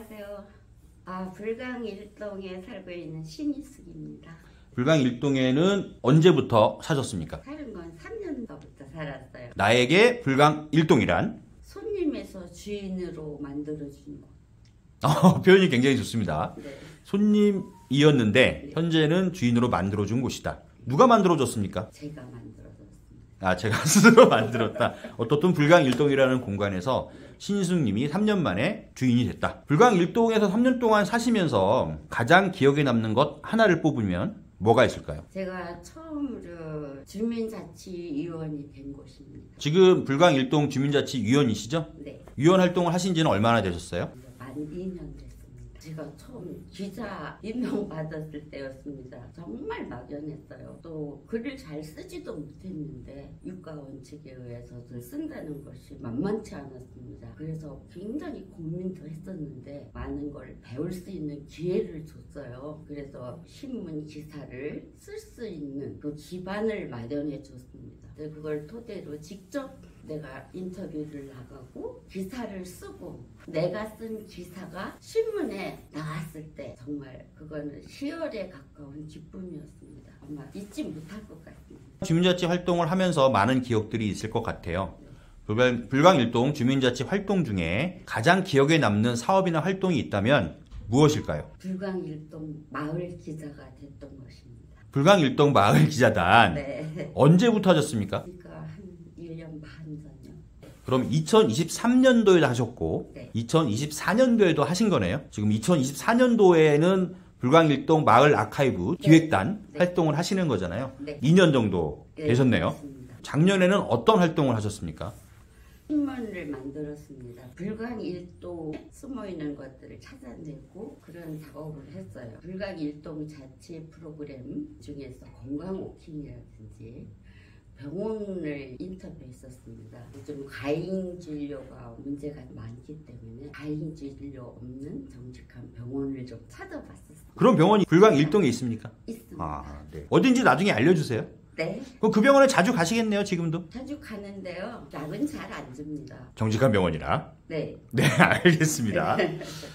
안녕하세요. 불강 일동에 살고 있는 신희숙입니다. 불강 일동에는 언제부터 사셨습니까? 사는 건 3년도부터 살았어요. 나에게 불강 일동이란? 손님에서 주인으로 만들어준 거. 표현이 굉장히 좋습니다. 네. 손님이었는데 현재는 주인으로 만들어준 곳이다. 누가 만들어줬습니까? 제가 만들어줬습니다. 제가 스스로 만들었다. 어떻든 불강 일동이라는 공간에서 신희숙님이 3년 만에 주인이 됐다. 불강 일동에서 3년 동안 사시면서 가장 기억에 남는 것 하나를 뽑으면 뭐가 있을까요? 제가 처음으로 주민자치위원이 된 곳입니다. 지금 불강 일동 주민자치위원이시죠? 네. 위원 활동을 하신 지는 얼마나 되셨어요? 만 2년 됐습니다. 제가 처음 기자 임명받았을 때였습니다. 정말 막연했어요. 또 글을 잘 쓰지도 못했는데 유가원칙에 의해서도 쓴다는 것이 만만치 않았습니다. 그래서 굉장히 고민도 했었는데 많은 걸 배울 수 있는 기회를 줬어요. 그래서 신문 기사를 쓸 수 있는 그 기반을 마련해 줬습니다. 그걸 토대로 직접 내가 인터뷰를 나가고 기사를 쓰고 내가 쓴 기사가 신문에 나왔을 때 정말 그거는 희열에 가까운 기쁨이었습니다. 아마 잊지 못할 것 같습니다. 주민자치 활동을 하면서 많은 기억들이 있을 것 같아요. 불강 일동 주민자치 활동 중에 가장 기억에 남는 사업이나 활동이 있다면 무엇일까요? 불강 일동 마을 기자가 됐던 것입니다. 불강 일동 마을 기자단. 네. 언제부터 하셨습니까? 그러니까 한 1년 반 전요. 그럼 2023년도에도 하셨고 네. 2024년도에도 하신 거네요. 지금 2024년도에는 불강 일동 마을 아카이브 기획단 네. 활동을 하시는 거잖아요. 네. 2년 정도 네, 되셨네요. 맞습니다. 작년에는 어떤 활동을 하셨습니까? 신문을 만들었습니다. 불강 일동에 숨어있는 것들을 찾아내고 그런 작업을 했어요. 불강 일동 자치 프로그램 중에서 건강 워킹이라든지 병원을 인터뷰했었습니다. 요즘 과잉 진료가 문제가 많기 때문에 과잉 진료 없는 정직한 병원을 좀 찾아봤었어요. 그런 병원이 불강 일동에 있습니까? 있습니다. 네. 어딘지 나중에 알려주세요. 네. 그럼 그 병원에 자주 가시겠네요, 지금도? 자주 가는데요. 약은 잘 안 줍니다. 정직한 병원이라. 네. 네, 알겠습니다.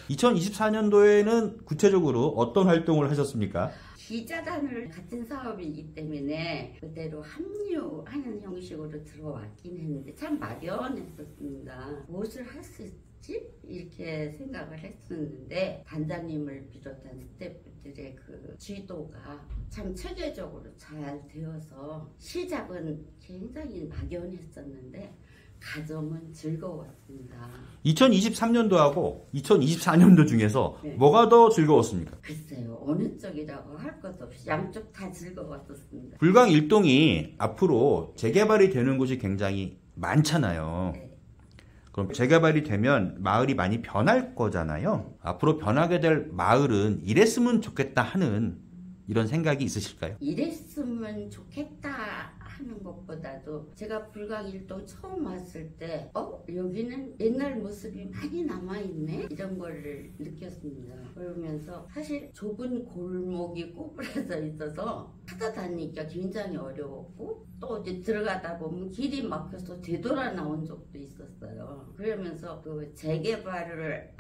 2024년도에는 구체적으로 어떤 활동을 하셨습니까? 기자단을 같은 사업이기 때문에 그대로 합류하는 형식으로 들어왔긴 했는데 참 막연했었습니다. 무엇을 할 수 있지? 이렇게 생각을 했었는데 단장님을 비롯한 스태프들의 그 지도가 참 체계적으로 잘 되어서 시작은 굉장히 막연했었는데 가정은 즐거웠습니다. 2023년도하고 2024년도 중에서 네. 뭐가 더 즐거웠습니까? 글쎄요, 어느 쪽이라고 할 것 없이 양쪽 다 즐거웠었습니다. 불강 일동이 앞으로 재개발이 되는 곳이 굉장히 많잖아요. 네. 그럼 재개발이 되면 마을이 많이 변할 거잖아요. 앞으로 변하게 될 마을은 이랬으면 좋겠다 하는 이런 생각이 있으실까요? 이랬으면 좋겠다 하는 것보다도 제가 불강 일동 처음 왔을 때 여기는 옛날 모습이 많이 남아있네 이런 거를 느꼈습니다. 그러면서 사실 좁은 골목이 꼬부라져 있어서 찾아다니기가 굉장히 어려웠고 또 어디 들어가다 보면 길이 막혀서 되돌아 나온 적도 있었어요. 그러면서 그 재개발을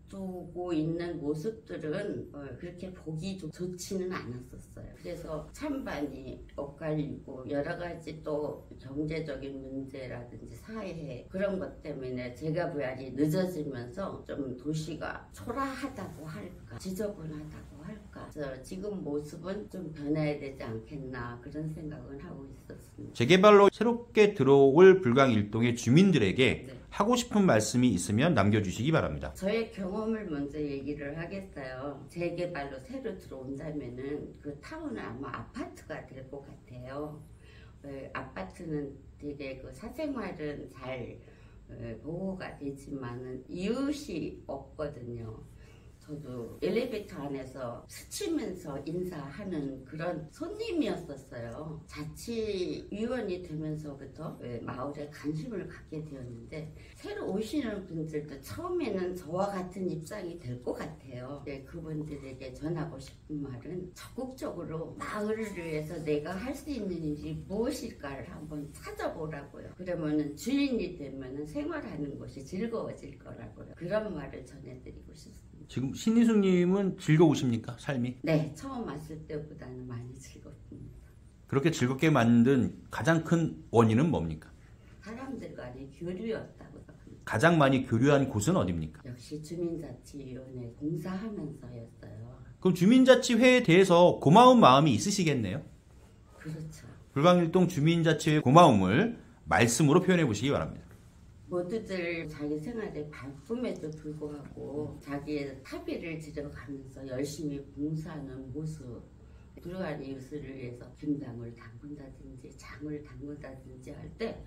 두고 있는 모습들은 그렇게 보기 좋지는 않았었어요. 그래서 찬반이 엇갈리고 여러 가지 또 경제적인 문제라든지 사회 그런 것 때문에 재개발이 늦어지면서 좀 도시가 초라하다고 할까 지저분하다고 할까 그래서 지금 모습은 좀 변해야 되지 않겠나 그런 생각을 하고 있었습니다. 재개발로 새롭게 들어올 불강 일동의 주민들에게 네. 하고 싶은 말씀이 있으면 남겨주시기 바랍니다. 저의 경험을 먼저 얘기를 하겠어요. 재개발로 새로 들어온다면은 그 타운은 아마 아파트가 될 것 같아요. 아파트는 되게 그 사생활은 잘 보호가 되지만은 이웃이 없거든요. 저도 엘리베이터 안에서 스치면서 인사하는 그런 손님이었었어요. 자치위원이 되면서부터 마을에 관심을 갖게 되었는데 새로 오시는 분들도 처음에는 저와 같은 입장이 될 것 같아요. 그분들에게 전하고 싶은 말은 적극적으로 마을을 위해서 내가 할 수 있는 일이 무엇일까를 한번 찾아보라고요. 그러면은 주인이 되면은 생활하는 것이 즐거워질 거라고요. 그런 말을 전해드리고 싶습니다. 지금 신희숙님은 즐거우십니까? 삶이? 네, 처음 왔을 때보다는 많이 즐겁습니다. 그렇게 즐겁게 만든 가장 큰 원인은 뭡니까? 사람들과의 교류였다고 생각합니다. 가장 많이 교류한 곳은 어디입니까? 역시 주민자치위원회 봉사하면서였어요. 그럼 주민자치회에 대해서 고마운 마음이 있으시겠네요? 그렇죠. 불광일동 주민자치회 고마움을 말씀으로 표현해 보시기 바랍니다. 모두들 자기 생활에 바쁨에도 불구하고 자기의 사비를 들여가면서 열심히 봉사하는 모습, 불우한 이웃을 위해서 김장을 담근다든지 장을 담근다든지 할 때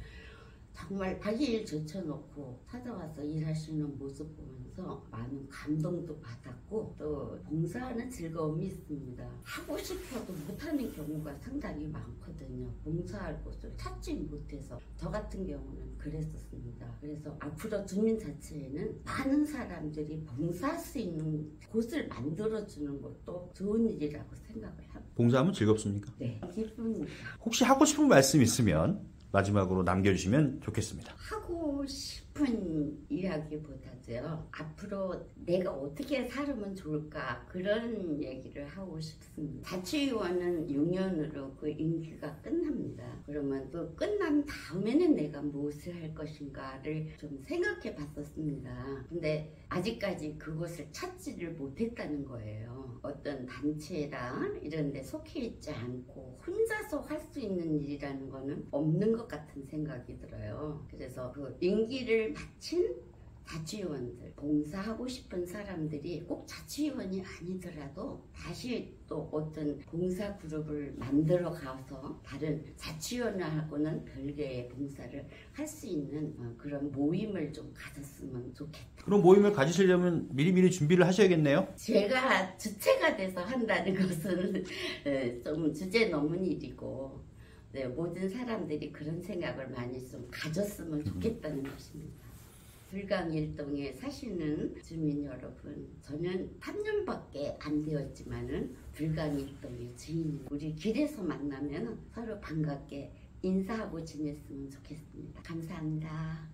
정말 자기 일 제쳐놓고 찾아와서 일하시는 모습 보면서 많은 감동도 받았고 또 봉사하는 즐거움이 있습니다. 하고 싶어도 못하는 경우가 상당히 많거든요. 봉사할 곳을 찾지 못해서 저 같은 경우는 그랬었습니다. 그래서 앞으로 주민자치회는 많은 사람들이 봉사할 수 있는 곳을 만들어주는 것도 좋은 일이라고 생각을 합니다. 봉사하면 즐겁습니까? 네, 기쁩니다. 혹시 하고 싶은 말씀 있으면 마지막으로 남겨주시면 좋겠습니다. 하고 싶은 이야기보다도요, 앞으로 내가 어떻게 살면 좋을까 그런 얘기를 하고 싶습니다. 자치위원은 6년으로 그 임기가 끝납니다. 그러면 그 끝난 다음에는 내가 무엇을 할 것인가를 좀 생각해 봤었습니다. 근데 아직까지 그것을 찾지를 못했다는 거예요. 어떤 단체랑 이런 데 속해 있지 않고 혼자서 할 수 있는 일이라는 거는 없는 것 같은 생각이 들어요. 그래서 그 임기를 마친 자치위원들, 봉사하고 싶은 사람들이 꼭 자치위원이 아니더라도 다시 또 어떤 봉사 그룹을 만들어 가서 다른 자치위원하고는 별개의 봉사를 할 수 있는 그런 모임을 좀 가졌으면 좋겠다. 그런 모임을 가지시려면 미리미리 준비를 하셔야겠네요. 제가 주체가 돼서 한다는 것은 좀 주제 넘은 일이고 네, 모든 사람들이 그런 생각을 많이 좀 가졌으면 좋겠다는 것입니다. 불광일동에 사시는 주민 여러분, 저는 3년밖에 안 되었지만은 불광일동의 주인이 우리 길에서 만나면 서로 반갑게 인사하고 지냈으면 좋겠습니다. 감사합니다.